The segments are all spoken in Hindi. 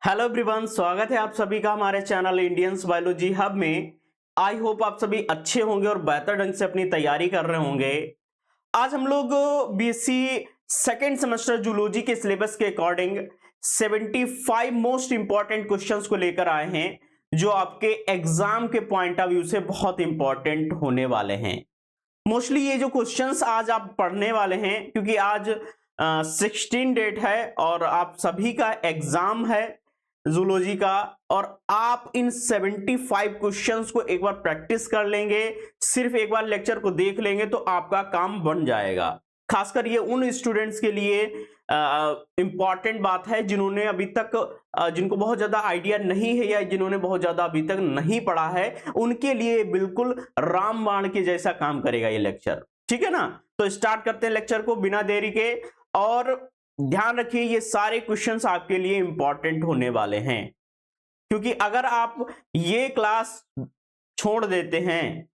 हेलो एवरीवन, स्वागत है आप सभी का हमारे चैनल इंडियंस बायोलॉजी हब में। आई होप आप सभी अच्छे होंगे और बेहतर ढंग से अपनी तैयारी कर रहे होंगे। आज हम लोग बीएससी सेकेंड सेमेस्टर जूलॉजी के सिलेबस के अकॉर्डिंग 75 मोस्ट इंपॉर्टेंट क्वेश्चंस को लेकर आए हैं, जो आपके एग्जाम के पॉइंट ऑफ व्यू से बहुत इंपॉर्टेंट होने वाले हैं। मोस्टली ये जो क्वेश्चंस आज आप पढ़ने वाले हैं, क्योंकि आज 16 डेट है और आप सभी का एग्जाम है जूलॉजी का, और आप इन 75 क्वेश्चंस को एक बार प्रैक्टिस कर लेंगे, सिर्फ एक बार लेक्चर को देख लेंगे तो आपका काम बन जाएगा। खासकर ये उन स्टूडेंट्स के लिए इंपॉर्टेंट बात है जिन्होंने अभी तक जिनको बहुत ज्यादा आइडिया नहीं है या जिन्होंने बहुत ज्यादा अभी तक नहीं पढ़ा है, उनके लिए बिल्कुल रामबाण के जैसा काम करेगा ये लेक्चर। ठीक है ना, तो स्टार्ट करते हैं लेक्चर को बिना देरी के। और ध्यान रखिए, ये सारे क्वेश्चंस आपके लिए इंपॉर्टेंट होने वाले हैं, क्योंकि अगर आप ये क्लास छोड़ देते हैं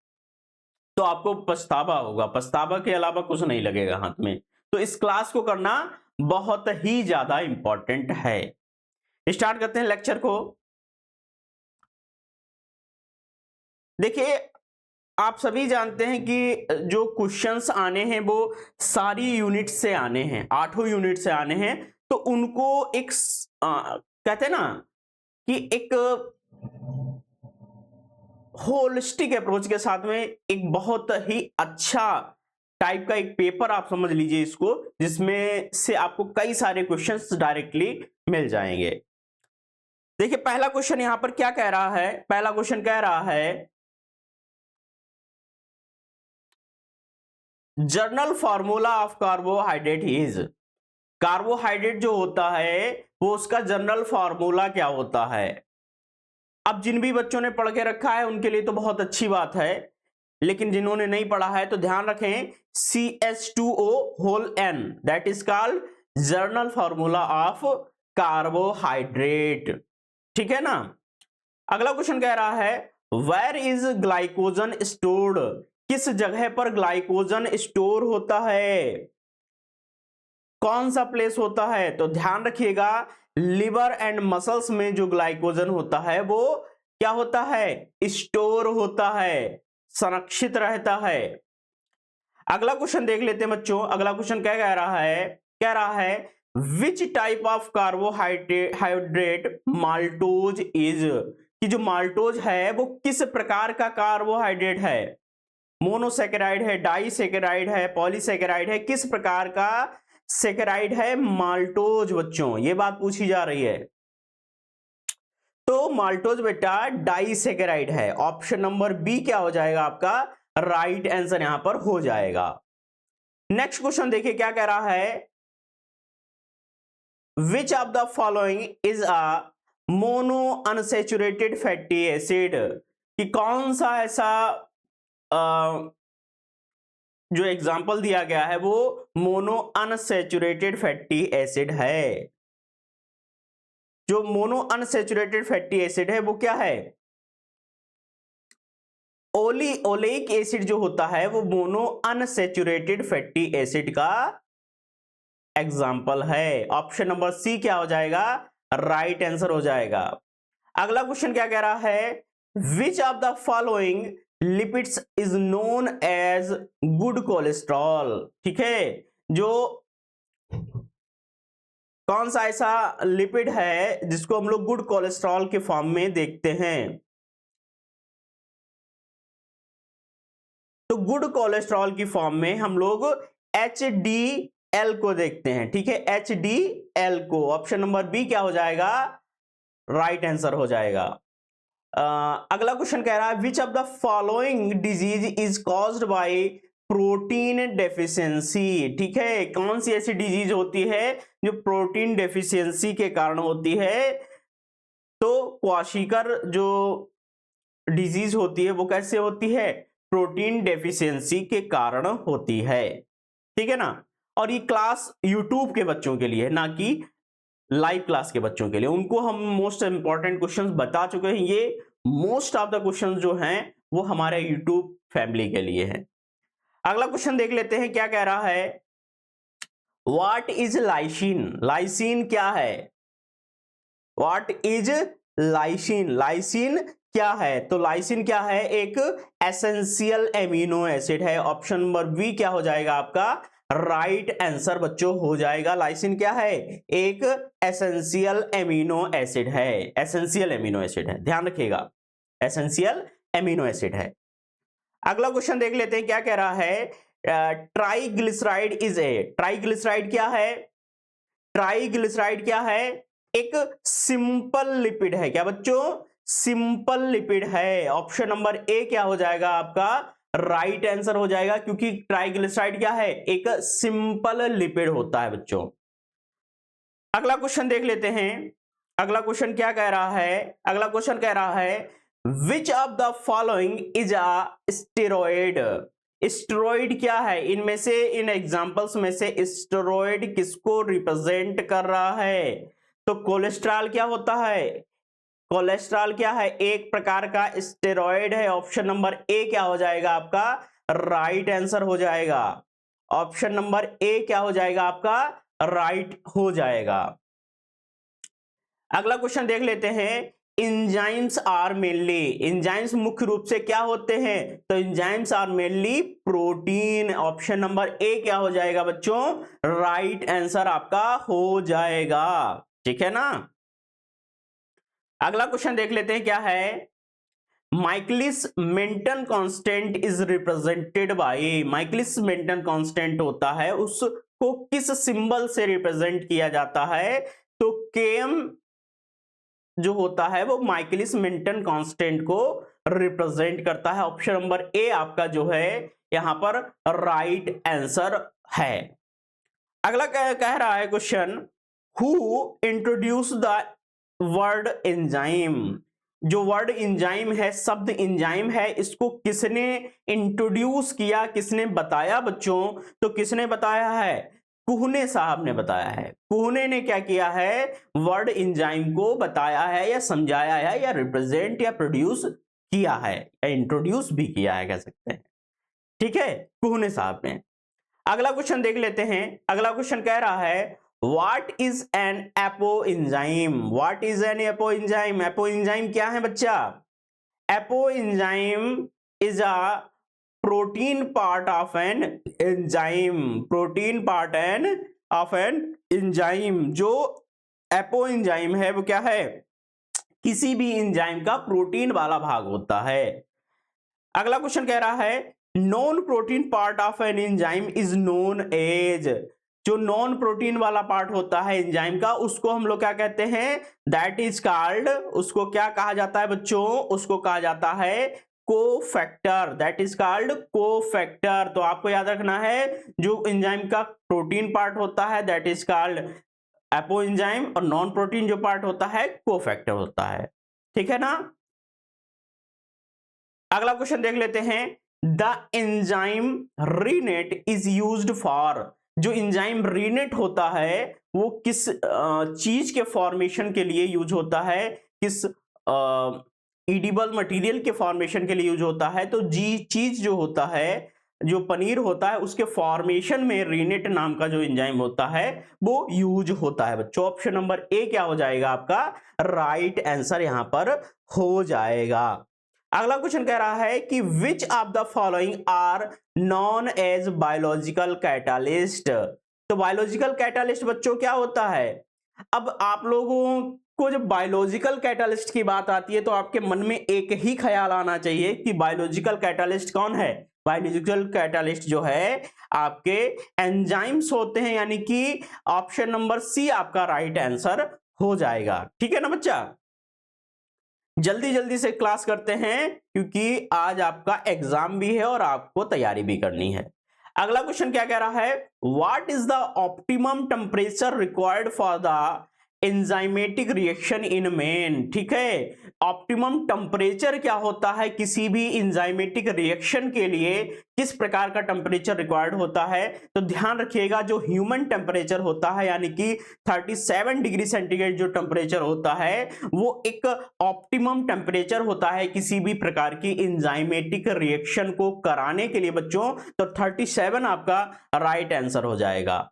तो आपको पछतावा होगा। पछतावा के अलावा कुछ नहीं लगेगा हाथ में। तो इस क्लास को करना बहुत ही ज्यादा इंपॉर्टेंट है। स्टार्ट करते हैं लेक्चर को। देखिए, आप सभी जानते हैं कि जो क्वेश्चंस आने हैं वो सारी यूनिट से आने हैं, 8 यूनिट से आने हैं। तो उनको एक कहते हैं ना कि एक होलिस्टिक अप्रोच के साथ में एक बहुत ही अच्छा टाइप का एक पेपर आप समझ लीजिए इसको, जिसमें से आपको कई सारे क्वेश्चंस डायरेक्टली मिल जाएंगे। देखिए, पहला क्वेश्चन यहां पर क्या कह रहा है। पहला क्वेश्चन कह रहा है journal formula of carbohydrate is. Carbohydrate जो होता है वो उसका जनरल फार्मूला क्या होता है। अब जिन भी बच्चों ने पढ़ के रखा है उनके लिए तो बहुत अच्छी बात है, लेकिन जिन्होंने नहीं पढ़ा है तो ध्यान रखें, CH2O whole N, that is called general formula of carbohydrate. ठीक है ना। अगला क्वेश्चन कह रहा है वेयर इज ग्लाइकोजन स्टोर्ड। किस जगह पर ग्लाइकोजन स्टोर होता है, कौन सा प्लेस होता है। तो ध्यान रखिएगा, लिवर एंड मसल्स में जो ग्लाइकोजन होता है वो क्या होता है, स्टोर होता है, संरक्षित रहता है। अगला क्वेश्चन देख लेते हैं बच्चों। अगला क्वेश्चन क्या कह रहा है, कह रहा है which type of carbohydrate maltose is. कि जो माल्टोज है वो किस प्रकार का कार्बोहाइड्रेट है, मोनोसेकेराइड है, डाइसेकेराइड है, पॉलीसेकेराइड है, किस प्रकार का सेकेराइड है माल्टोज। बच्चों ये बात पूछी जा रही है। तो माल्टोज बेटा डाइसेकेराइड है। ऑप्शन नंबर बी क्या हो जाएगा आपका राइट आंसर यहां पर हो जाएगा। नेक्स्ट क्वेश्चन देखिए क्या कह रहा है, which of the following is a mono unsaturated fatty acid. कि कौन सा ऐसा जो एग्जाम्पल दिया गया है वो मोनो अनसैचुरेटेड फैटी एसिड है। जो मोनो अनसैचुरेटेड फैटी एसिड है वो क्या है, ओलेइक एसिड जो होता है वो मोनो अनसैचुरेटेड फैटी एसिड का एग्जाम्पल है। ऑप्शन नंबर सी क्या हो जाएगा राइट आंसर हो जाएगा। अगला क्वेश्चन क्या कह रहा है, which of the following lipids is known as good cholesterol. ठीक है, जो कौन सा ऐसा लिपिड है जिसको हम लोग गुड कोलेस्ट्रॉल के फॉर्म में देखते हैं। तो गुड कोलेस्ट्रॉल की फॉर्म में हम लोग HDL को देखते हैं। ठीक है, HDL को। ऑप्शन नंबर बी क्या हो जाएगा राइट आंसर हो जाएगा। अगला क्वेश्चन कह रहा है which of the following disease is caused by protein deficiency. ठीक है, कौन सी ऐसी डिजीज होती है जो प्रोटीन डेफिशिएंसी के कारण होती है। तो क्वाशिकर जो डिजीज होती है वो कैसे होती है, प्रोटीन डेफिशिएंसी के कारण होती है। ठीक है ना। और ये क्लास यूट्यूब के बच्चों के लिए है, ना कि लाइव क्लास के बच्चों के लिए। उनको हम मोस्ट इंपॉर्टेंट क्वेश्चंस बता चुके हैं। ये मोस्ट ऑफ द क्वेश्चंस जो हैं वो हमारे यूट्यूब फैमिली के लिए है। अगला क्वेश्चन देख लेते हैं क्या कह रहा है, व्हाट इज लाइसिन। लाइसिन क्या है, व्हाट इज लाइसिन? लाइसिन क्या है? तो लाइसिन क्या है? एक एसेंशियल एमिनो एसिड है। ऑप्शन नंबर बी क्या हो जाएगा आपका राइट आंसर बच्चों हो जाएगा। लाइसिन क्या है? एक एसेंशियल एमिनो एसिड है। एसेंशियल एमिनो एसिड है, ध्यान रखिएगा, एसेंशियल एमिनो एसिड है। अगला क्वेश्चन देख लेते हैं क्या कह रहा है। ट्राइग्लिसराइड इज ए, ट्राइग्लिसराइड क्या है? ट्राइग्लिसराइड क्या है? एक सिंपल लिपिड है। क्या बच्चों? सिंपल लिपिड है। ऑप्शन नंबर ए क्या हो जाएगा आपका राइट आंसर हो जाएगा, क्योंकि ट्राइग्लिसराइड क्या है? एक सिंपल लिपिड होता है बच्चों। अगला क्वेश्चन देख लेते हैं। अगला क्वेश्चन क्या कह रहा है? अगला क्वेश्चन कह रहा है which of the following is a steroid? Steroid क्या है? इनमें से, इन एग्जांपल्स में से स्टेरॉइड किसको रिप्रेजेंट कर रहा है? तो कोलेस्ट्रॉल क्या होता है? कोलेस्ट्रॉल क्या है? एक प्रकार का स्टेरॉइड है। ऑप्शन नंबर ए क्या हो जाएगा आपका राइट आंसर हो जाएगा। ऑप्शन नंबर ए क्या हो जाएगा आपका राइट हो जाएगा। अगला क्वेश्चन देख लेते हैं। इंजाइम्स आर मेनली, इंजाइम्स मुख्य रूप से क्या होते हैं? तो enzymes are mainly protein. Option number A क्या हो जाएगा बच्चों राइट आंसर आपका हो जाएगा। ठीक है ना। अगला क्वेश्चन देख लेते हैं क्या है। Michaelis Menten constant is represented by, Michaelis Menten constant होता है उसको किस सिंबल से रिप्रेजेंट किया जाता है? तो केएम जो होता है वो माइकलिस मेंटन कांस्टेंट को रिप्रेजेंट करता है। ऑप्शन नंबर ए आपका जो है यहां पर राइट आंसर है। अगला कह रहा है question who introduce the word enzyme? जो वर्ड एंजाइम है, शब्द एंजाइम है, इसको किसने इंट्रोड्यूस किया, किसने बताया बच्चों? तो किसने बताया है? कुहने साहब ने बताया है। कुहने ने क्या किया है? वर्ड एंजाइम को बताया है या समझाया है या रिप्रेजेंट या प्रोड्यूस किया है या इंट्रोड्यूस भी किया है कह सकते हैं। ठीक है, कुहने साहब ने। अगला क्वेश्चन देख लेते हैं। अगला क्वेश्चन कह रहा है what is an apoenzyme? What is an apoenzyme? Apoenzyme क्या है बच्चा? Apoenzyme is a protein part of an enzyme, protein part an of an enzyme. जो एपोएंजाइम है वो क्या है? किसी भी एंजाइम का प्रोटीन वाला भाग होता है। अगला क्वेश्चन कह रहा है non protein part of an enzyme is known as, जो नॉन प्रोटीन वाला पार्ट होता है एंजाइम का उसको हम लोग क्या कहते हैं? दैट इज कॉल्ड, उसको क्या कहा जाता है बच्चों? उसको कहा जाता है cofactor. That is called cofactor. तो आपको याद रखना है जो एंजाइम का प्रोटीन पार्ट होता है दैट इज कॉल्ड एपोएंजाइम, और नॉन प्रोटीन जो पार्ट होता है कोफैक्टर होता है। ठीक है ना। अगला क्वेश्चन देख लेते हैं the enzyme rennet is used for, जो एंजाइम रीनेट होता है वो किस चीज के फॉर्मेशन के लिए यूज होता है? किस एडिबल मटेरियल के फॉर्मेशन के लिए यूज होता है? तो जी चीज जो होता है, जो पनीर होता है उसके फॉर्मेशन में रीनेट नाम का जो एंजाइम होता है वो यूज होता है बच्चों। ऑप्शन नंबर ए क्या हो जाएगा आपका राइट आंसर यहां पर हो जाएगा। अगला क्वेश्चन कह रहा है कि which of the following are known as biological catalyst? तो बायोलॉजिकल कैटालिस्ट बच्चों क्या होता है? अब आप लोगों को जब बायोलॉजिकल कैटालिस्ट की बात आती है तो आपके मन में एक ही ख्याल आना चाहिए कि बायोलॉजिकल कैटालिस्ट कौन है? बायोलॉजिकल कैटालिस्ट जो है आपके एंजाइम्स होते हैं, यानी कि ऑप्शन नंबर सी आपका राइट आंसर हो जाएगा। ठीक है ना बच्चा। जल्दी जल्दी से क्लास करते हैं क्योंकि आज आपका एग्जाम भी है और आपको तैयारी भी करनी है। अगला क्वेश्चन क्या कह रहा है what is the optimum temperature required for the enzymatic reaction in man? ठीक है, ऑप्टिमम टेम्परेचर क्या होता है किसी भी एंजाइमेटिक रिएक्शन के लिए, किस प्रकार का टेम्परेचर रिक्वायर्ड होता है? तो ध्यान रखिएगा जो ह्यूमन टेम्परेचर होता है यानी कि 37 डिग्री सेंटीग्रेड जो टेम्परेचर होता है वो एक ऑप्टिमम टेम्परेचर होता है किसी भी प्रकार की एंजाइमेटिक रिएक्शन को कराने के लिए बच्चों। तो 37 आपका राइट आंसर हो जाएगा।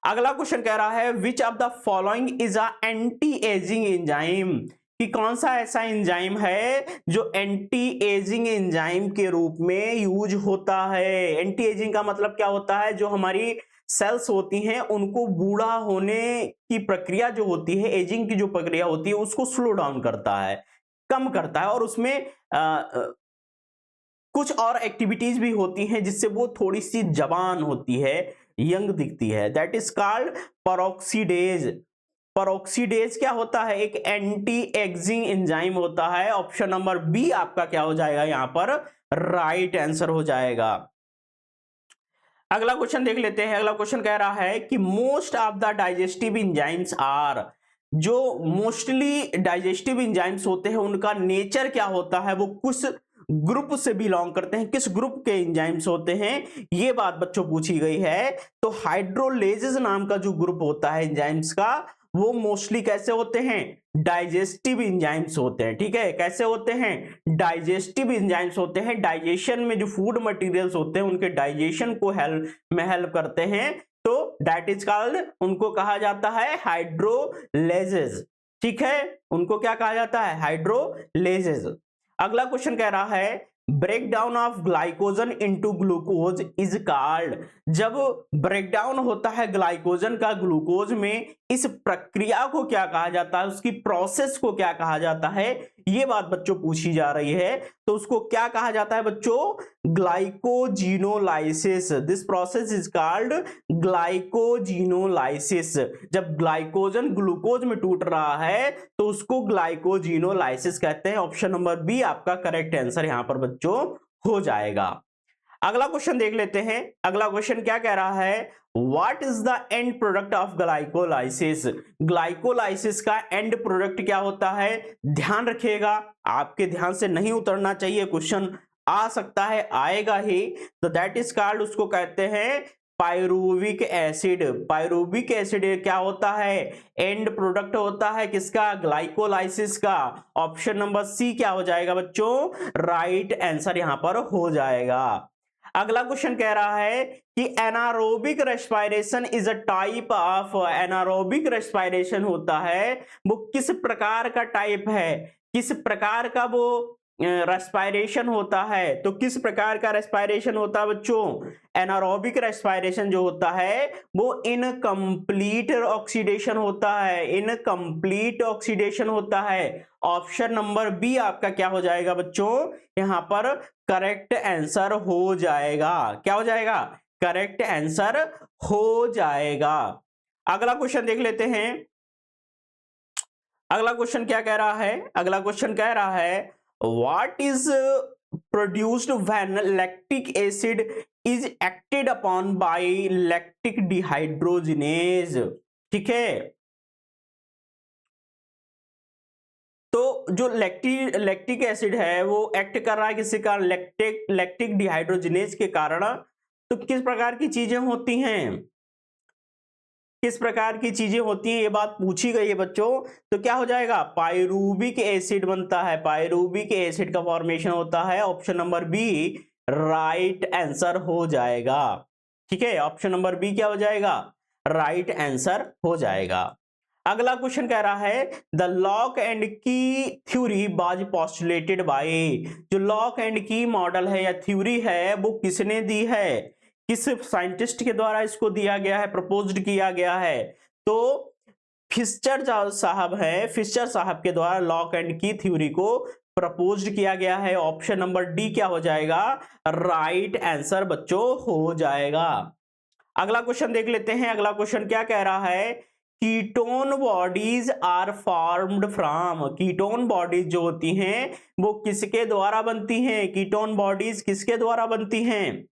अगला क्वेश्चन कह रहा है which of the following is a anti ageing enzyme, कि कौन सा ऐसा एंजाइम है जो एंटी एजिंग एंजाइम के रूप में यूज होता है। एंटी एजिंग का मतलब क्या होता है, जो हमारी सेल्स होती हैं उनको बूढ़ा होने की प्रक्रिया जो होती है, एजिंग की जो प्रक्रिया होती है उसको स्लो डाउन करता है, कम करता है, और उसमें कुछ और एक्टिविटीज भी होती हैं जिससे वो थोड़ी सी जवान होती है, यंग दिखती है। That is called peroxidase. Peroxidase क्या होता है, एक एंटी एजिंग एंजाइम होता है। ऑप्शन नंबर बी आपका क्या हो जाएगा, यहां पर राइट आंसर हो जाएगा। अगला क्वेश्चन देख लेते हैं। अगला क्वेश्चन कह रहा है कि most of the digestive enzymes are, जो मोस्टली डाइजेस्टिव एंजाइम्स होते हैं उनका नेचर क्या होता है, वो कुछ ग्रुप से बिलोंग करते हैं, किस ग्रुप के एंजाइम्स होते हैं, ये बात बच्चों पूछी गई है। तो हाइड्रोलेजेस नाम का जो ग्रुप होता है एंजाइम्स का, वो मोस्टली कैसे होते हैं, डाइजेस्टिव एंजाइम्स होते हैं। ठीक है, कैसे होते हैं, डाइजेस्टिव एंजाइम्स होते हैं। डाइजेशन में जो फूड मटेरियल्स होते हैं उनके डाइजेशन को हेल्प करते हैं, तो दैट इज कॉल्ड, उनको कहा जाता है हाइड्रोलेजेस। ठीक है, उनको क्या कहा जाता है, हाइड्रोलेजेस। अगला क्वेश्चन कह रहा है breakdown of glycogen into glucose is called, जब ब्रेकडाउन होता है ग्लाइकोजन का ग्लूकोज में, इस प्रक्रिया को क्या कहा जाता है, उसकी प्रोसेस को क्या कहा जाता है, ये बात बच्चों पूछी जा रही है। तो उसको क्या कहा जाता है बच्चों, glycogenolysis. This process is called glycogenolysis. जब ग्लाइकोजन ग्लूकोज में टूट रहा है तो उसको ग्लाइकोजिनोलाइसिस कहते हैं। ऑप्शन नंबर बी आपका करेक्ट आंसर यहां पर बच्चों हो जाएगा। अगला क्वेश्चन देख लेते हैं। अगला क्वेश्चन क्या कह रहा है, what is the end product of glycolysis. Glycolysis का एंड प्रोडक्ट क्या होता है, ध्यान रखिएगा, आपके ध्यान से नहीं उतरना चाहिए, क्वेश्चन आ सकता है, आएगा ही। तो दैट इज कॉल्ड, उसको कहते हैं पायरुविक एसिड। पायरुविक एसिड क्या होता है, एंड प्रोडक्ट होता है किसका, ग्लाइकोलाइसिस का। ऑप्शन नंबर सी क्या हो जाएगा बच्चों, राइट आंसर यहां पर हो जाएगा। अगला क्वेश्चन कह रहा है कि anaerobic respiration is a type of, anaerobic respiration होता है वो किस प्रकार का टाइप है, किस प्रकार का वो रेस्पिरेशन होता है। तो किस प्रकार का रेस्पिरेशन होता है बच्चों, एनारोबिक रेस्पिरेशन जो होता है वो इनकम्प्लीट ऑक्सीडेशन होता है, इनकम्प्लीट ऑक्सीडेशन होता है। ऑप्शन नंबर बी आपका क्या हो जाएगा बच्चों, यहां पर करेक्ट आंसर हो जाएगा। क्या हो जाएगा, करेक्ट आंसर हो जाएगा। अगला क्वेश्चन देख लेते हैं। अगला क्वेश्चन क्या कह रहा है, अगला क्वेश्चन कह रहा है what is produced when lactic acid is acted upon bye lactic dehydrogenase. ठीक है, तो जो लैक्टिक एसिड है वो एक्ट कर रहा है किसी का, लैक्टिक डिहाइड्रोजिनेज के कारण। तो किस प्रकार की चीजें होती हैं, किस प्रकार की चीजें होती हैं, ये बात पूछी गई है बच्चों। तो क्या हो जाएगा, पायरूबिक एसिड बनता है, पायरूबिक एसिड का फॉर्मेशन होता है। Option number B right answer हो जाएगा। ठीक है, ऑप्शन नंबर बी क्या हो जाएगा, राइट आंसर हो जाएगा। अगला क्वेश्चन कह रहा है द लॉक एंड की थ्योरी वाज पोस्टुलेटेड बाय, जो लॉक एंड की मॉडल है या थ्योरी है वो किसने दी है, किस साइंटिस्ट के द्वारा इसको दिया गया है, प्रपोज्ड किया गया है। तो फिशर साहब है, फिशर साहब के द्वारा लॉक एंड की थ्योरी को प्रपोज्ड किया गया है। ऑप्शन नंबर डी क्या हो जाएगा, राइट आंसर बच्चों हो जाएगा। अगला क्वेश्चन देख लेते हैं। अगला क्वेश्चन क्या कह रहा है, ketone bodies are formed from, ketone bodies जो होती हैं वो किसके द्वारा बनती हैं, कीटोन बॉडीज किसके द्वारा बनती हैं।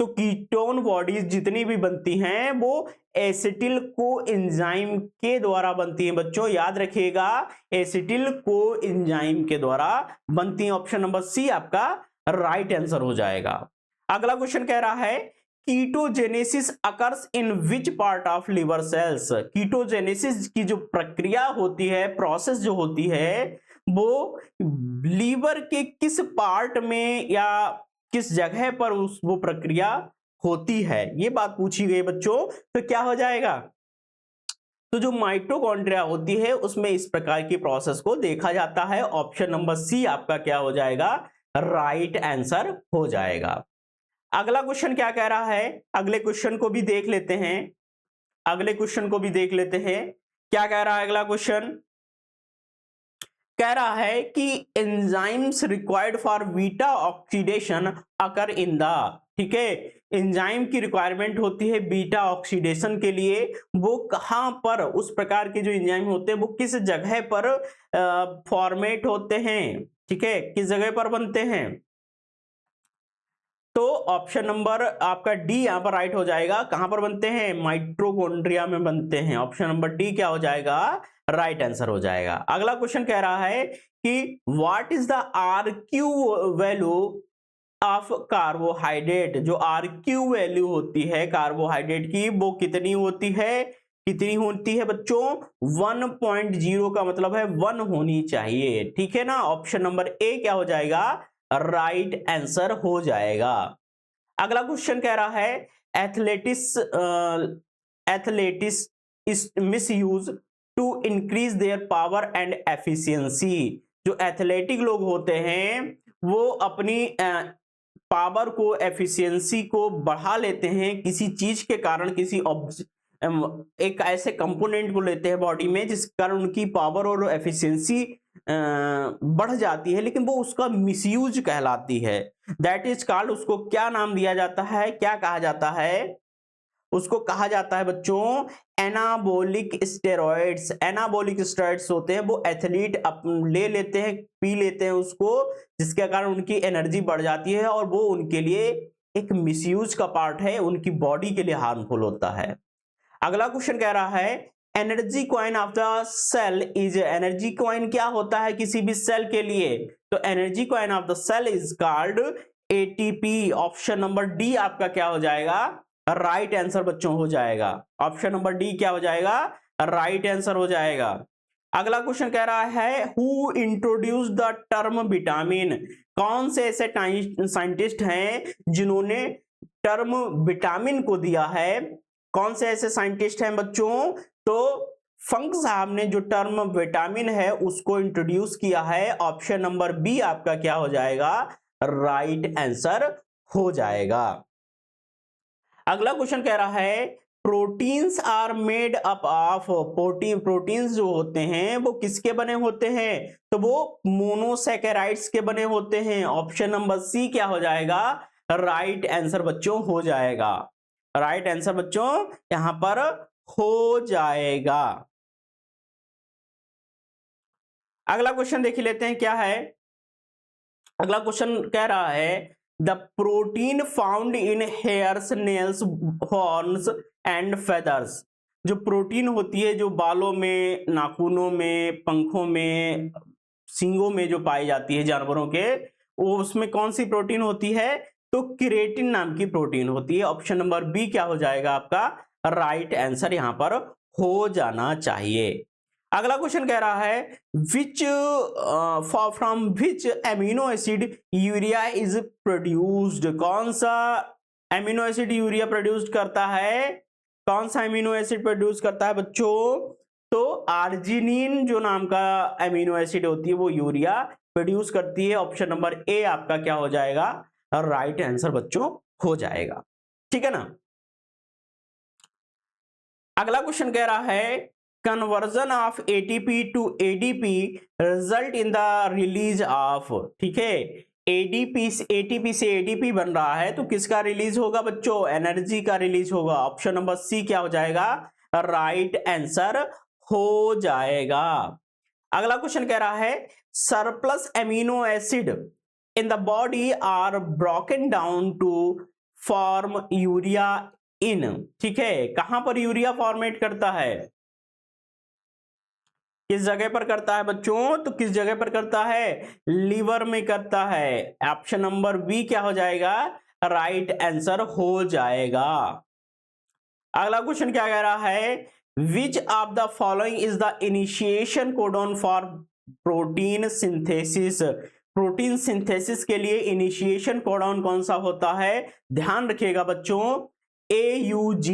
तो कीटोन बॉडीज जितनी भी बनती हैं वो एसिटिल कोएंजाइम के द्वारा बनती हैं बच्चों, याद रखिएगा, एसिटिल कोएंजाइम के द्वारा बनती हैं। ऑप्शन नंबर सी आपका राइट आंसर हो जाएगा। अगला क्वेश्चन कह रहा है कीटोजेनेसिस occurs in which part of liver cells, कीटोजेनेसिस की जो प्रक्रिया होती है, प्रोसेस जो होती है वो लीवर के किस पार्ट में या किस जगह पर वो प्रक्रिया होती है, ये बात पूछी गई बच्चों, तो क्या हो जाएगा? तो जो माइटोकॉन्ड्रिया होती है उसमें इस प्रकार की प्रोसेस को देखा जाता है। ऑप्शन नंबर सी आपका क्या हो जाएगा? राइट आंसर हो जाएगा। अगला क्वेश्चन क्या कह रहा है? अगले क्वेश्चन को भी देख लेते हैं। अगले क्वेश्चन को भी देख लेते हैं, क्या कह रहा है अगला क्वेश्चन? कह रहा है कि enzymes required for beta oxidation occur in the, ठीक है, एंजाइम की रिक्वायरमेंट होती है बीटा ऑक्सीडेशन के लिए, वो कहां पर, उस प्रकार के जो एंजाइम होते हैं वो किस जगह पर फॉर्मेट होते हैं, ठीक है, किस जगह पर बनते हैं? तो ऑप्शन नंबर आपका डी यहां पर राइट हो जाएगा। कहां पर बनते हैं? माइटोकॉन्ड्रिया में बनते हैं। ऑप्शन नंबर डी क्या हो जाएगा? राइट आंसर हो जाएगा। अगला क्वेश्चन कह रहा है कि what is the RQ value of carbohydrate? जो आरक्यू वैल्यू होती है कार्बोहाइड्रेट की वो कितनी होती है? कितनी होती है बच्चों? 1.0 का मतलब है 1 होनी चाहिए, ठीक है ना। ऑप्शन नंबर ए क्या हो जाएगा? राइट आंसर हो जाएगा। अगला क्वेश्चन कह रहा है athletics is misuse to increase their power and efficiency. जो एथलेटिक लोग होते हैं वो अपनी पावर को, एफिशिएंसी को बढ़ा लेते हैं किसी चीज के कारण, किसी एक ऐसे कंपोनेंट को लेते हैं बॉडी में जिस कारण उनकी पावर और एफिशिएंसी बढ़ जाती है, लेकिन वो उसका मिसयूज कहलाती है। दैट इज कॉल्ड, उसको क्या नाम दिया जाता है, क्या कहा जाता है? उसको कहा जाता है बच्चों एनाबोलिक स्टेरॉइड्स। एनाबोलिक स्टेरॉइड्स होते हैं वो एथलीट ले लेते हैं, पी लेते हैं उसको, जिसके कारण उनकी एनर्जी बढ़ जाती है और वो उनके लिए एक मिसयूज का पार्ट है, उनकी बॉडी के लिए हार्मफुल होता है। अगला क्वेश्चन कह रहा है energy coin of the cell is, energy coin क्या होता है किसी भी सेल के लिए? तो energy coin of the cell is called ATP. Option number D आपका क्या हो जाएगा? राइट आंसर बच्चों हो जाएगा। ऑप्शन नंबर डी क्या हो जाएगा? राइट आंसर हो जाएगा। अगला क्वेश्चन कह रहा है who introduce the term vitamin? कौन से ऐसे साइंटिस्ट हैं जिन्होंने टर्म विटामिन को दिया है? कौन से ऐसे साइंटिस्ट हैं बच्चों? तो फंक साहब ने जो टर्म विटामिन है उसको इंट्रोड्यूस किया है। ऑप्शन नंबर बी आपका क्या हो जाएगा? राइट आंसर हो जाएगा। अगला क्वेश्चन कह रहा है proteins are made up of, proteins जो होते हैं वो किसके बने होते हैं? तो वो मोनोसैकेराइड्स के बने होते हैं। ऑप्शन नंबर सी क्या हो जाएगा? राइट आंसर बच्चों हो जाएगा। राइट आंसर बच्चों यहां पर हो जाएगा। अगला क्वेश्चन देख लेते हैं क्या है। अगला क्वेश्चन कह रहा है the protein found in hairs, nails, horns and feathers. जो प्रोटीन होती है जो बालों में, नाखूनों में, पंखों में, सींगों में जो पाई जाती है जानवरों के, वो उसमें कौन सी प्रोटीन होती है? तो केराटिन नाम की प्रोटीन होती है। ऑप्शन नंबर बी क्या हो जाएगा आपका? राइट आंसर यहां पर हो जाना चाहिए। अगला क्वेश्चन कह रहा है which from which amino acid urea is produced? कौन सा एमिनो एसिड यूरिया प्रोड्यूस करता है? कौन सा एमिनो एसिड प्रोड्यूस करता है बच्चों? तो आर्जिनिन जो नाम का एमिनो एसिड होती है वो यूरिया प्रोड्यूस करती है। ऑप्शन नंबर ए आपका क्या हो जाएगा? राइट आंसर बच्चों हो जाएगा, ठीक है ना। अगला क्वेश्चन कह रहा है conversion of ATP to ADP result in the release of, ठीक है, एटीपी से एडीपी बन रहा है तो किसका रिलीज होगा बच्चों? एनर्जी का रिलीज होगा। ऑप्शन नंबर सी क्या हो जाएगा? राइट आंसर हो जाएगा। अगला क्वेश्चन कह रहा है surplus amino acid in the body are broken down to form urea in, ठीक है, कहां पर यूरिया फॉर्मेट करता है? किस जगह पर करता है बच्चों? तो किस जगह पर करता है? लीवर में करता है। ऑप्शन नंबर बी क्या हो जाएगा? राइट आंसर हो जाएगा। अगला क्वेश्चन क्या कह रहा है which of the following is the initiation codon for protein synthesis? Protein synthesis के लिए इनिशिएशन कोडॉन कौन सा होता है? ध्यान रखिएगा बच्चों, AUG।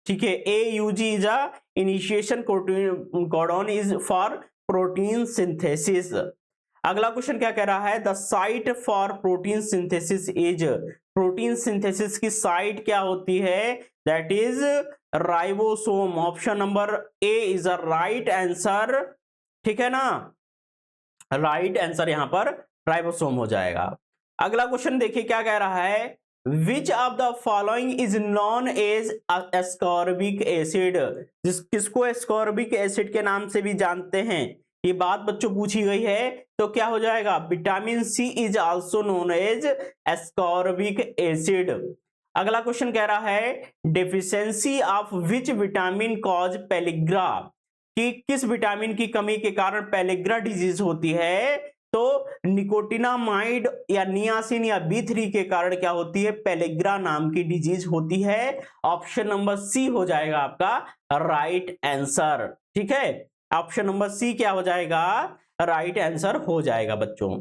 ठीक है, AUG is a initiation codon is for protein synthesis. अगला क्वेश्चन क्या कह रहा है? The site for protein synthesis is, protein synthesis की साइट क्या होती है? That is ribosome. Option number A is a right answer. ठीक है ना, राइट आंसर यहां पर राइबोसोम हो जाएगा। अगला क्वेश्चन देखिए क्या कह रहा है? Which of the following is known as ascorbic acid, किसको एस्कॉर्बिक एसिड के नाम से भी जानते हैं? ये बात बच्चों पूछी गई है, तो क्या हो जाएगा? Vitamin C is also known as ascorbic acid. अगला क्वेश्चन कह रहा है deficiency of which vitamin cause pellagra, कि किस विटामिन की कमी के कारण पेलिग्रा डिजीज होती है? तो निकोटिनामाइड या नियासिन या B3 के कारण क्या होती है? पेलिग्रा नाम की डिजीज होती है। ऑप्शन नंबर सी हो जाएगा आपका राइट आंसर। ठीक है, ऑप्शन नंबर सी क्या हो जाएगा? राइट आंसर हो जाएगा बच्चों।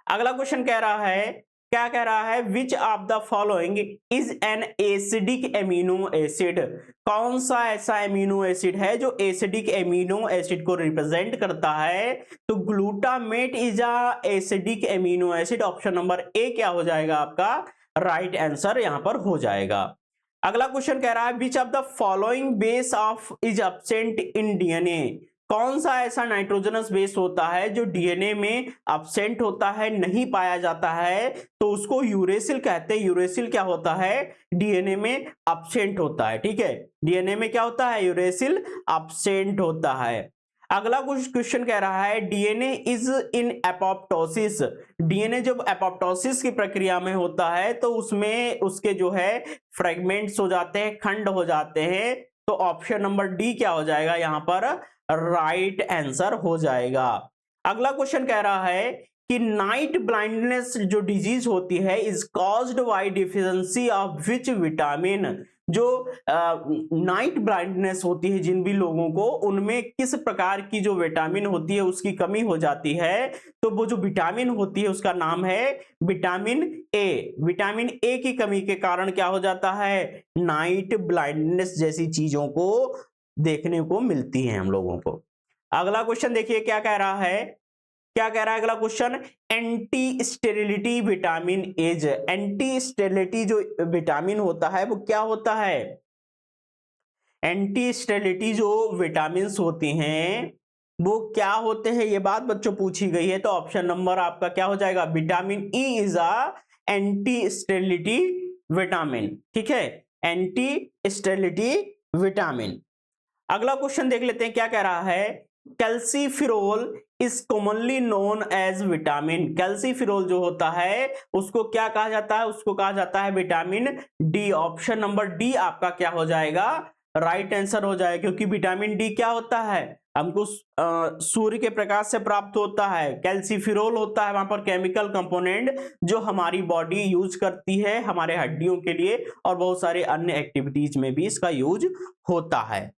अगला क्वेश्चन कह रहा है, क्या कह रहा है? Which of the following is an acidic amino acid, कौन सा ऐसा एमिनो एसिड है जो एसिडिक एमिनो एसिड को रिप्रेजेंट करता है? तो glutamate is a acidic amino acid. Option number A क्या हो जाएगा आपका? राइट आंसर यहां पर हो जाएगा। अगला क्वेश्चन कह रहा है which of the following base of is absent in DNA, कौन सा ऐसा नाइट्रोजनस बेस होता है जो डीएनए में एब्सेंट होता है, नहीं पाया जाता है? तो उसको यूरेसिल कहते हैं। यूरेसिल क्या होता है? डीएनए में एब्सेंट होता है। ठीक है, डीएनए में क्या होता है? यूरेसिल एब्सेंट होता है। अगला कुछ क्वेश्चन कह रहा है DNA is in apoptosis, DNA जब एपोप्टोसिस की प्रक्रिया में होता है तो उसमें उसके जो है फ्रेगमेंट्स हो जाते हैं, खंड हो जाते हैं। तो ऑप्शन नंबर डी क्या हो जाएगा यहां पर? राइट आंसर हो जाएगा। अगला क्वेश्चन कह रहा है कि नाइट ब्लाइंडनेस जो डिजीज होती है is caused by deficiency of which vitamin, जो नाइट ब्लाइंडनेस होती है जिन भी लोगों को, उनमें किस प्रकार की जो विटामिन होती है उसकी कमी हो जाती है? तो वो जो विटामिन होती है उसका नाम है विटामिन ए। विटामिन ए की कमी के कारण क्या हो जाता है? नाइट ब्लाइंडनेस जैसी चीजों को देखने को मिलती है हम लोगों को। अगला क्वेश्चन देखिए क्या कह रहा है? क्या कह रहा है अगला question? Anti sterility vitamin as, anti sterility जो विटामिन होता है वो क्या होता है? एंटी स्टेरिलिटी जो विटामिन होती हैं वो क्या होते हैं? ये बात बच्चों पूछी गई है। तो ऑप्शन नंबर आपका क्या हो जाएगा? Vitamin E is a anti sterility vitamin. ठीक है, एंटी स्टेरिलिटी विटामिन। अगला क्वेश्चन देख लेते हैं क्या कह रहा है? Calciferol is commonly known as vitamin, calciferol जो होता है उसको क्या कहा जाता है? उसको कहा जाता है vitamin D. Option number D आपका क्या हो जाएगा? राइट आंसर हो जाएगा, क्योंकि विटामिन डी क्या होता है? हमको सूर्य के प्रकाश से प्राप्त होता है। कैल्सीफिरोल होता है वहां पर केमिकल कंपोनेंट जो हमारी बॉडी यूज करती है हमारे हड्डियों के लिए, और बहुत सारे अन्य एक्टिविटीज में भी इसका यूज होता है।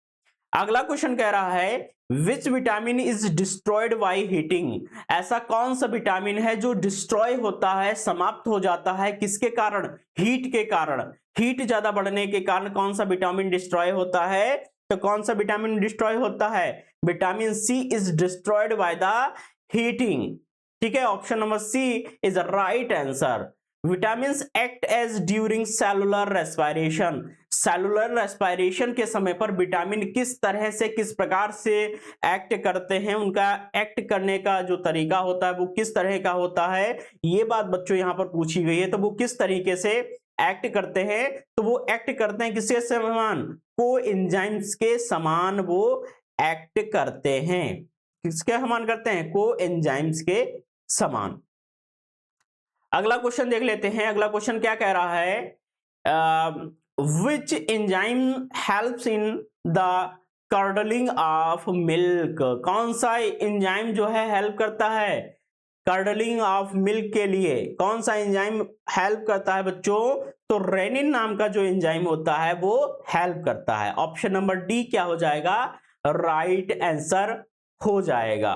अगला क्वेश्चन कह रहा है which vitamin is destroyed by heating, ऐसा कौन सा विटामिन है जो डिस्ट्रॉय होता है, समाप्त हो जाता है, किसके कारण? हीट के कारण। हीट ज्यादा बढ़ने के कारण कौन सा विटामिन डिस्ट्रॉय होता है? तो कौन सा विटामिन डिस्ट्रॉय होता है? Vitamin C is destroyed by the heating. ठीक है, option number C is right answer. Vitamins act as during cellular respiration, cellular respiration के समय पर विटामिन किस तरह से, किस प्रकार से एक्ट करते हैं, उनका एक्ट करने का जो तरीका होता है वो किस तरह का होता है, ये बात बच्चों यहां पर पूछी गई है। तो वो किस तरीके से एक्ट करते हैं? तो वो एक्ट करते हैं किसके समान? कोएंजाइम्स के समान वो एक्ट करते हैं। किसके समान करते हैं? कोएंजाइम्स के समान। अगला क्वेश्चन देख लेते हैं। अगला क्वेश्चन क्या कह रहा है? Which enzyme helps in the curdling of milk, कौन सा एंजाइम जो है हेल्प करता है कर्डलिंग ऑफ मिल्क के लिए? कौन सा एंजाइम हेल्प करता है बच्चों? तो रेनिन नाम का जो एंजाइम होता है वो हेल्प करता है। ऑप्शन नंबर डी क्या हो जाएगा? राइट आंसर हो जाएगा।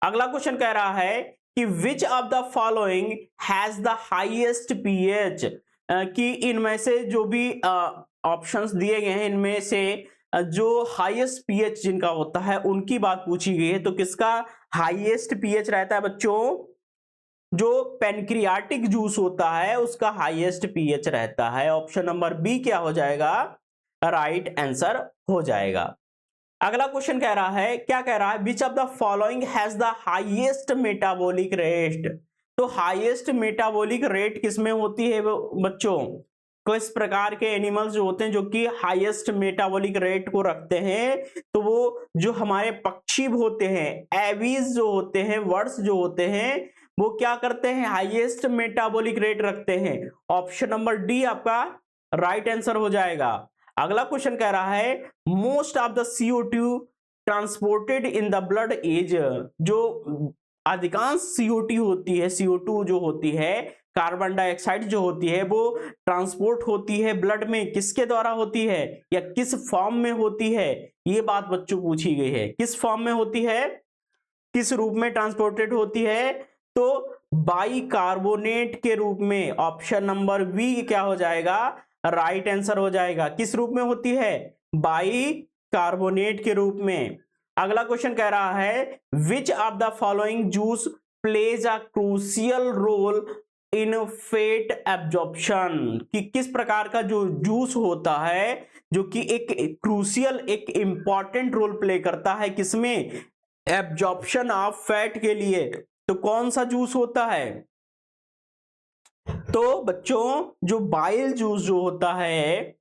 अगला क्वेश्चन कह रहा है कि which of the following has the highest pH, कि इनमें से जो भी ऑप्शंस दिए गए हैं इनमें से जो हाईएस्ट पीएच जिनका होता है उनकी बात पूछी गई है। तो किसका हाईएस्ट पीएच रहता है बच्चों? जो पेनक्रियाटिक जूस होता है उसका हाईएस्ट पीएच रहता है। ऑप्शन नंबर बी क्या हो जाएगा? राइट आंसर हो जाएगा। अगला क्वेश्चन कह रहा है, क्या कह रहा है? Which of the following has the highest metabolic rate. तो हाईएस्ट मेटाबॉलिक रेट किसमें होती है बच्चों? किस प्रकार के एनिमल्स जो होते हैं जो कि हाईएस्ट मेटाबॉलिक रेट को रखते हैं? तो वो जो हमारे पक्षी होते हैं, एवीज जो होते हैं, बर्ड्स जो होते हैं, वो क्या करते हैं? हाईएस्ट मेटाबॉलिक रेट रखते हैं। ऑप्शन नंबर डी आपका राइट आंसर हो जाएगा। अगला क्वेश्चन कह रहा है, most of the CO2 transported in the blood is, जो अधिकांश CO2 होती है, CO2 जो होती है, कार्बन डाइऑक्साइड जो होती है, वो ट्रांसपोर्ट होती है ब्लड में, किसके द्वारा होती है या किस फॉर्म में होती है? ये बात बच्चों पूछी गई है। किस फॉर्म में होती है, किस रूप में ट्रांसपोर्टेड होती है? तो बाइकार्बोनेट के रूप में। ऑप्शन नंबर बी क्या हो जाएगा? राइट आंसर हो जाएगा। किस रूप में होती है? बाइकार्बोनेट के रूप में। अगला क्वेश्चन कह रहा है, which of the following juice plays a crucial role in fat absorption, कि किस प्रकार का जो जूस होता है जो कि एक क्रूशियल, एक इंपॉर्टेंट रोल प्ले करता है किसमें? एब्जॉर्प्शन ऑफ फैट के लिए। तो कौन सा जूस होता है? तो बच्चों जो बाइल जूस जो होता है,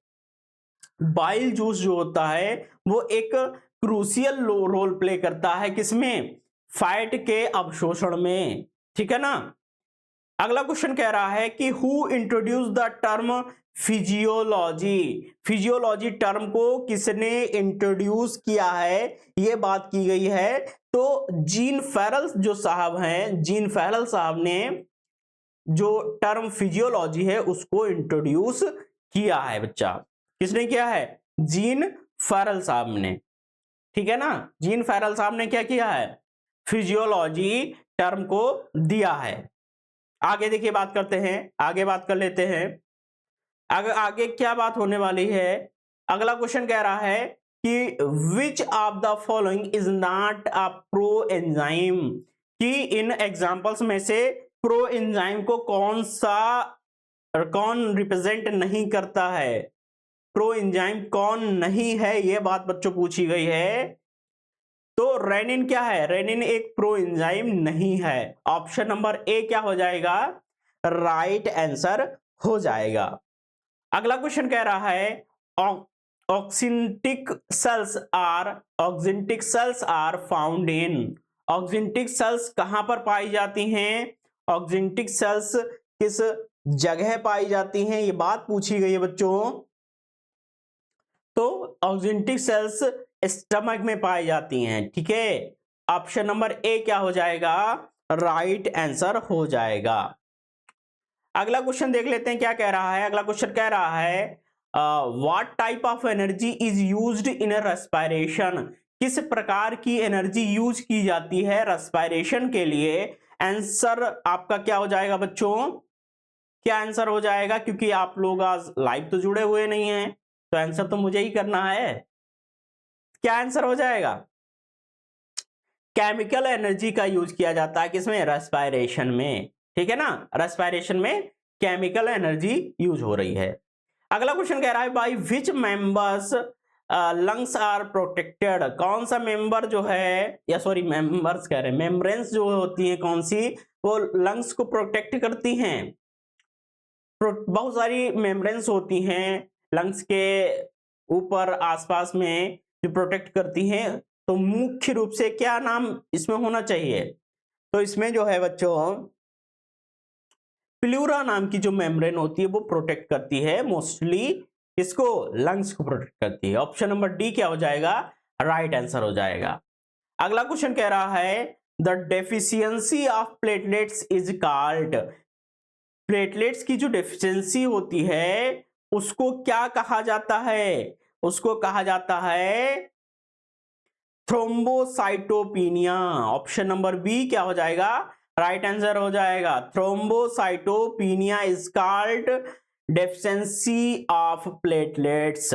बाइल जूस जो होता है वो एक क्रूशियल रोल प्ले करता है किसमें? फैट के अवशोषण में। ठीक है ना। अगला क्वेश्चन कह रहा है कि who introduce the term physiology. Physiology term को किसने इंट्रोड्यूस किया है, यह बात की गई है। तो जीन फेरल जो साहब हैं, जीन फेरल साहब ने जो टर्म फिजियोलॉजी है उसको इंट्रोड्यूस किया है बच्चा। किसने किया है? जीन फेरल साहब ने। ठीक है ना। जीन फेरल साहब ने क्या किया है? फिजियोलॉजी टर्म को दिया है। आगे देखिए बात करते हैं, आगे बात कर लेते हैं। आगे क्या बात होने वाली है? अगला क्वेश्चन कह रहा है कि which of the following is not a pro enzyme, कि इन एग्जांपल्स में से प्रो एंजाइम को कौन रिप्रेजेंट नहीं करता है? प्रो एंजाइम कौन नहीं है, यह बात बच्चों पूछी गई है। तो रेनिन क्या है? रेनिन एक प्रो एंजाइम नहीं है। ऑप्शन नंबर ए क्या हो जाएगा? राइट आंसर हो जाएगा। अगला क्वेश्चन कह रहा है, oxyntic cells are found in. Oxyntic cells कहां पर पाई जाती हैं? ऑक्सिंटिक सेल्स किस जगह पाई जाती हैं, ये बात पूछी गई है बच्चों। तो ऑक्सिंटिक सेल्स स्टमक में पाई जाती हैं। ठीक है। ऑप्शन नंबर ए क्या हो जाएगा? राइट आंसर हो जाएगा। अगला क्वेश्चन देख लेते हैं क्या कह रहा है। अगला क्वेश्चन कह रहा है, what type of energy is used in respiration. किस प्रकार की एनर्जी यूज की जाती है रेस्पिरेशन के लिए? आंसर आपका क्या हो जाएगा बच्चों? क्या आंसर हो जाएगा? क्योंकि आप लोग आज लाइव तो जुड़े हुए नहीं हैं, तो आंसर तो मुझे ही करना है। क्या आंसर हो जाएगा? केमिकल एनर्जी का यूज किया जाता है किसमें? रेस्पिरेशन में। ठीक है ना। रेस्पिरेशन में केमिकल एनर्जी यूज हो रही है। अगला क्वेश्चन कह रहा है, by which members lungs are protected. कौन सा मेंबर जो है, या सॉरी मेंबर्स कह रहे हैं, मेम्ब्रेन्स जो होती है कौन सी, वो लंग्स को प्रोटेक्ट करती हैं। बहुत सारी मेम्ब्रेन्स होती हैं लंग्स के ऊपर आसपास में जो प्रोटेक्ट करती हैं। तो मुख्य रूप से क्या नाम इसमें होना चाहिए? तो इसमें जो है बच्चों, प्लूरा नाम की जो मेम्ब्रेन होती है वो प्रोटेक्ट करती है मोस्टली इसको, लंग्स को प्रोटेक्ट करती है। ऑप्शन नंबर डी क्या हो जाएगा? राइट आंसर हो जाएगा। अगला क्वेश्चन कह रहा है, the deficiency of platelets is called. Platelets की जो डेफिशिएंसी होती है उसको क्या कहा जाता है? उसको कहा जाता है थ्रोम्बोसाइटोपिनिया। ऑप्शन नंबर बी क्या हो जाएगा? राइट आंसर हो जाएगा। Thrombocytopenia is called deficiency of platelets.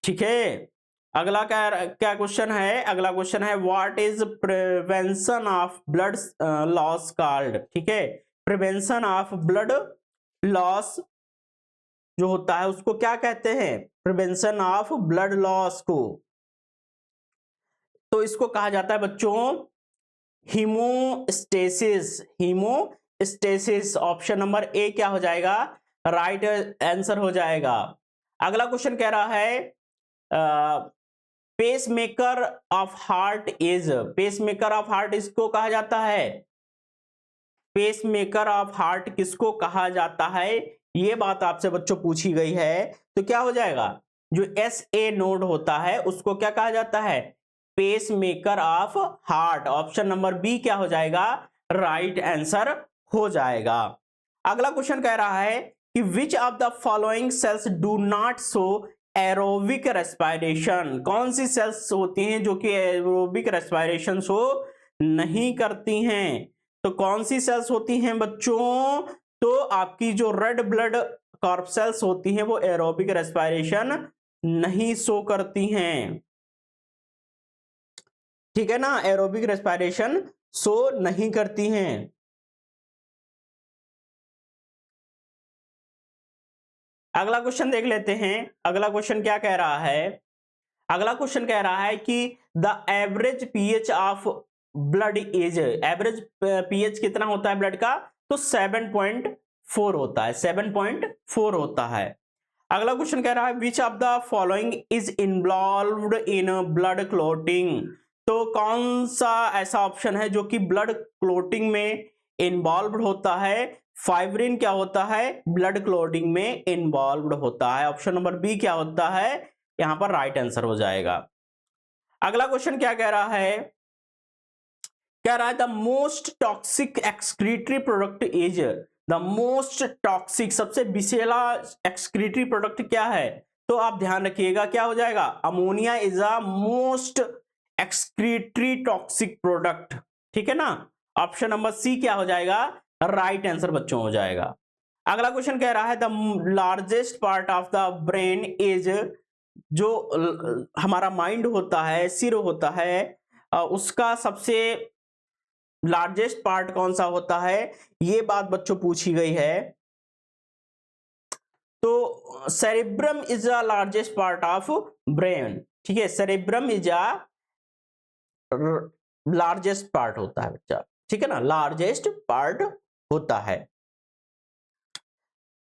ठीक है, अगला क्या क्या क्वेश्चन है? अगला क्वेश्चन है what is prevention of blood loss called. ठीक है, प्रिवेंशन ऑफ ब्लड लॉस जो होता है उसको क्या कहते हैं? प्रिवेंशन ऑफ ब्लड लॉस को, तो इसको कहा जाता है बच्चों haemostasis. Haemostasis option number A क्या हो जाएगा? राइट आंसर हो जाएगा। अगला क्वेश्चन कह रहा है pacemaker of heart is. Pacemaker of heart इसको कहा जाता है, पेसमेकर ऑफ हार्ट किसको कहा जाता है? ये बात आपसे बच्चों पूछी गई है, तो क्या हो जाएगा? जो SA नोड होता है उसको क्या कहा जाता है? Pacemaker of heart. Option number B क्या हो जाएगा? राइट आंसर हो जाएगा। अगला क्वेश्चन कह रहा है कि which of the following sales do not show aerobic respiration. कौन सी सेल्स होती हैं जो कि एरोबिक रेस्पिरेशन शो नहीं करती हैं? तो कौन सी सेल्स होती हैं बच्चों? तो आपकी जो रेड ब्लड कॉर्पसेल्स होती हैं वो एरोबिक रेस्पिरेशन नहीं शो करती हैं। ठीक है ना, एरोबिक रेस्पिरेशन शो नहीं करती हैं। अगला क्वेश्चन देख लेते हैं। अगला क्वेश्चन क्या कह रहा है? अगला क्वेश्चन कह रहा है कि the average pH of blood is. Average pH कितना होता है ब्लड का? तो 7.4 होता है, 7.4 होता है। अगला क्वेश्चन कह रहा है which of the following is involved in blood clotting. तो कौन सा ऐसा ऑप्शन है जो कि ब्लड क्लोटिंग में इन्वॉल्व्ड होता है? फाइब्रिन क्या होता है? ब्लड क्लोटिंग में इन्वॉल्व्ड होता है। ऑप्शन नंबर बी क्या होता है? यहां पर राइट आंसर हो जाएगा। अगला क्वेश्चन क्या कह रहा है? कह रहा है the most toxic excretory product is. The most toxic, सबसे विषैला एक्सक्रीटरी प्रोडक्ट क्या है? तो आप ध्यान रखिएगा क्या हो जाएगा? Ammonia is a most excretory toxic product. ठीक है ना, ऑप्शन नंबर सी क्या हो जाएगा? राइट आंसर बच्चों हो जाएगा। अगला क्वेश्चन कह रहा है the largest part of the brain is. जो हमारा माइंड होता है, सिर होता है, उसका सबसे लार्जेस्ट पार्ट कौन सा होता है? ये बात बच्चों पूछी गई है। तो cerebrum is the largest part of brain. ठीक है, cerebrum is a largest part होता है बच्चा। ठीक है ना, लार्जेस्ट पार्ट होता है।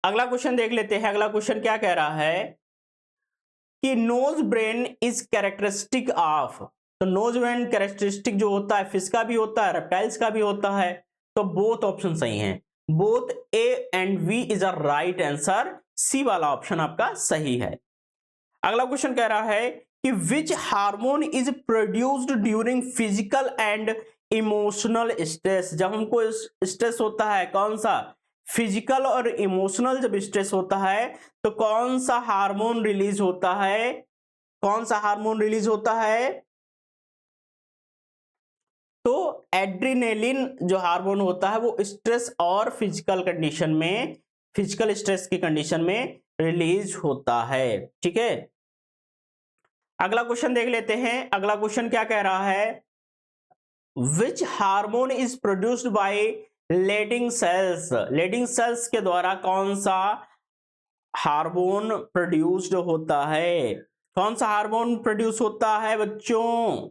अगला क्वेश्चन देख लेते हैं। अगला क्वेश्चन क्या कह रहा है कि nose brain is characteristic of. तो नोज ब्रेन कैरेक्टरिस्टिक जो होता है फिश का भी होता है, रेप्टाइल्स का भी होता है। तो बोथ ऑप्शन सही हैं, both A and B is a right answer. C वाला ऑप्शन आपका सही है। अगला क्वेश्चन कह रहा है कि which hormone is produced during physical and emotional stress. जब हमको स्ट्रेस होता है, कौन सा? फिजिकल और इमोशनल जब स्ट्रेस होता है तो कौन सा हार्मोन रिलीज होता है? कौन सा हार्मोन रिलीज होता है? तो एड्रिनेलिन जो हार्मोन होता है वो स्ट्रेस और फिजिकल कंडीशन में, फिजिकल स्ट्रेस की कंडीशन में रिलीज होता है। ठीक है, अगला क्वेश्चन देख लेते हैं। अगला क्वेश्चन क्या कह रहा है? Which hormone is produced by Leydig cells. Leydig cells के द्वारा कौन सा हार्मोन प्रोड्यूस्ड होता है? कौन सा हार्मोन प्रोड्यूस होता है बच्चों?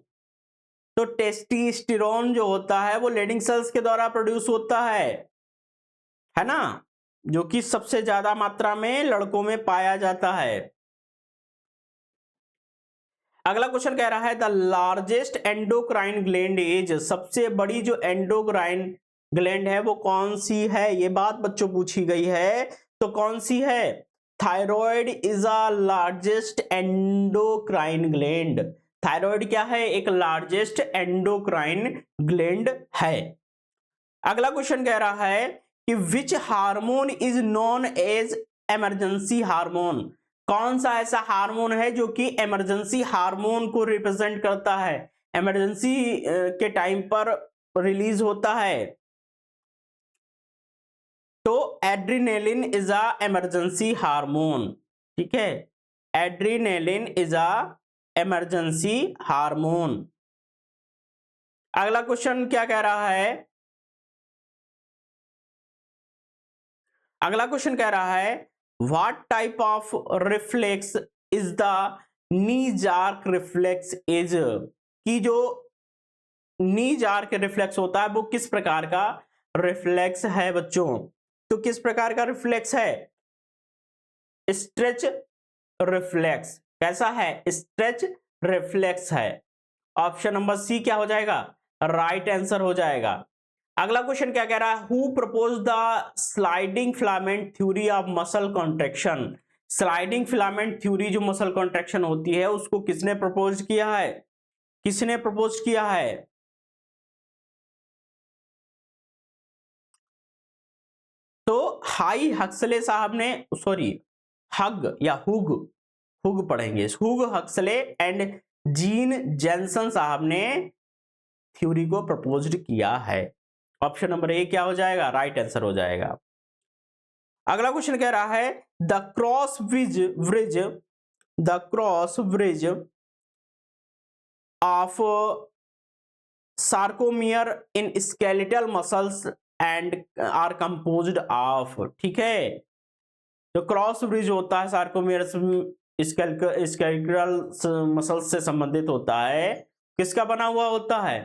तो टेस्टोस्टेरोन जो होता है वो लेडिंग सेल्स के द्वारा प्रोड्यूस होता है ना, जो कि सबसे ज्यादा मात्रा में लड़कों में पाया जाता है। अगला क्वेश्चन कह रहा है the largest endocrine gland is. सबसे बड़ी जो एंडोक्राइन ग्लैंड है वो कौन सी है? ये बात बच्चों पूछी गई है, तो कौन सी है? Thyroid is a largest endocrine gland. Thyroid क्या है? एक लार्जेस्ट एंडोक्राइन ग्लैंड है। अगला क्वेश्चन कह रहा है कि which hormone is known as emergency hormone. कौन सा ऐसा हार्मोन है जो कि इमरजेंसी हार्मोन को रिप्रेजेंट करता है, इमरजेंसी के टाइम पर रिलीज होता है? तो adrenaline is a emergency hormone, ठीक है, adrenaline is a emergency hormone. अगला क्वेश्चन क्या कह रहा है, अगला क्वेश्चन कह रहा है what type of reflex is the knee jerk reflex is, कि जो नी जार्क रिफ्लेक्स होता है वो किस प्रकार का रिफ्लेक्स है बच्चों। तो किस प्रकार का रिफ्लेक्स है, स्ट्रेच रिफ्लेक्स। कैसा है, स्ट्रेच रिफ्लेक्स है। ऑप्शन नंबर सी क्या हो जाएगा, राइट आंसर हो जाएगा। अगला क्वेश्चन क्या कह रहा है, who propose the sliding filament theory of muscle contraction. Sliding filament theory जो मसल कॉन्ट्रैक्शन होती है उसको किसने प्रपोज किया है, किसने प्रपोज किया है। तो हाई हक्सले साहब ने, सॉरी हग या हुग, हुग पढ़ेंगे, हुग हक्सले एंड जीन जेनसन साहब ने थ्योरी को प्रपोज्ड किया है। ऑप्शन नंबर ए क्या हो जाएगा, राइट आंसर हो जाएगा। अगला क्वेश्चन कह रहा है the cross bridge of sarcomere in skeletal muscles and are composed of, ठीक है, जो क्रॉस ब्रिज होता है सार्कोमियर स्केलेटल मसल्स से संबंधित होता है, किसका बना हुआ होता है,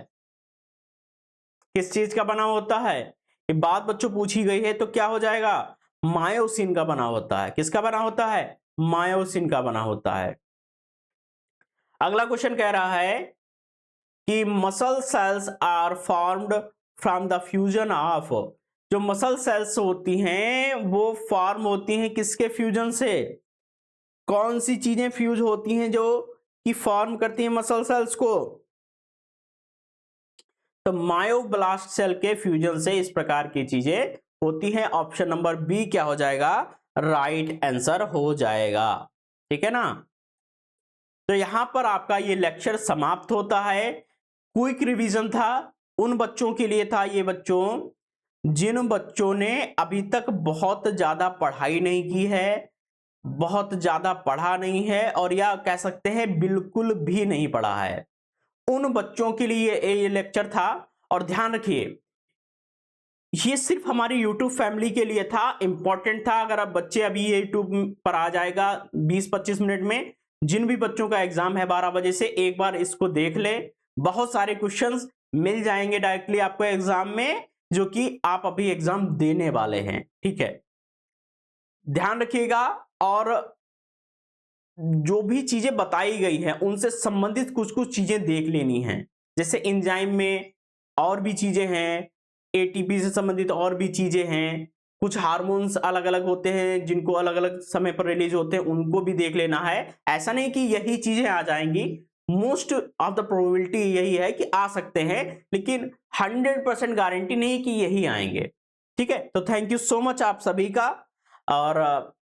किस चीज का बना होता है, ये बात बच्चों पूछी गई है। तो क्या हो जाएगा, मायोसिन का बना होता है। किसका बना होता है, मायोसिन का बना होता है। अगला क्वेश्चन कह रहा है कि muscle cells are formed from the fusion of, जो मसल सेल्स होती हैं वो फॉर्म होती हैं किसके फ्यूजन से, कौन सी चीजें फ्यूज होती हैं जो कि फॉर्म करती हैं मसल सेल्स को। तो मायोब्लास्ट सेल के फ्यूजन से इस प्रकार की चीजें होती हैं। ऑप्शन नंबर बी क्या हो जाएगा, राइट आंसर हो जाएगा, ठीक है ना। तो यहां पर आपका ये लेक्चर समाप्त होता है। क्विक रिवीजन था, उन बच्चों के लिए था ये बच्चों जिन बच्चों ने अभी तक बहुत ज्यादा पढ़ाई नहीं की है, बहुत ज्यादा पढ़ा नहीं है, और या कह सकते हैं बिल्कुल भी नहीं पढ़ा है, उन बच्चों के लिए ये लेक्चर था। और ध्यान रखिए ये सिर्फ हमारी YouTube फैमिली के लिए था, इंपॉर्टेंट था। अगर आप बच्चे अभी YouTube पर आ जाएगा 20-25 मिनट में, जिन भी बच्चों का एग्जाम है 12 बजे से, एक बार इसको देख ले, बहुत सारे क्वेश्चंस मिल जाएंगे डायरेक्टली आपको एग्जाम में, जो कि आप अभी एग्जाम देने वाले हैं, ठीक है। ध्यान रखिएगा, और जो भी चीजें बताई गई हैं उनसे संबंधित कुछ कुछ चीजें देख लेनी हैं। जैसे एंजाइम में और भी चीजें हैं, एटीपी से संबंधित और भी चीजें हैं, कुछ हार्मोन्स अलग अलग होते हैं जिनको अलग अलग समय पर रिलीज होते हैं, उनको भी देख लेना है। ऐसा नहीं कि यही चीजें आ जाएंगी, मोस्ट ऑफ द प्रोबेबिलिटी यही है कि आ सकते हैं, लेकिन 100% गारंटी नहीं कि यही आएंगे, ठीक है। तो थैंक यू सो मच आप सभी का, और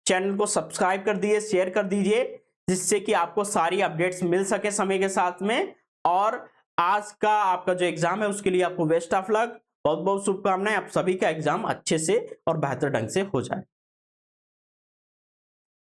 चैनल को सब्सक्राइब कर दीजिए, शेयर कर दीजिए, जिससे कि आपको सारी अपडेट्स मिल सके समय के साथ में। और आज का आपका जो एग्जाम है उसके लिए आपको बेस्ट ऑफ लक, बहुत बहुत शुभकामनाएं। आप सभी का एग्जाम अच्छे से और बेहतर ढंग से हो जाए।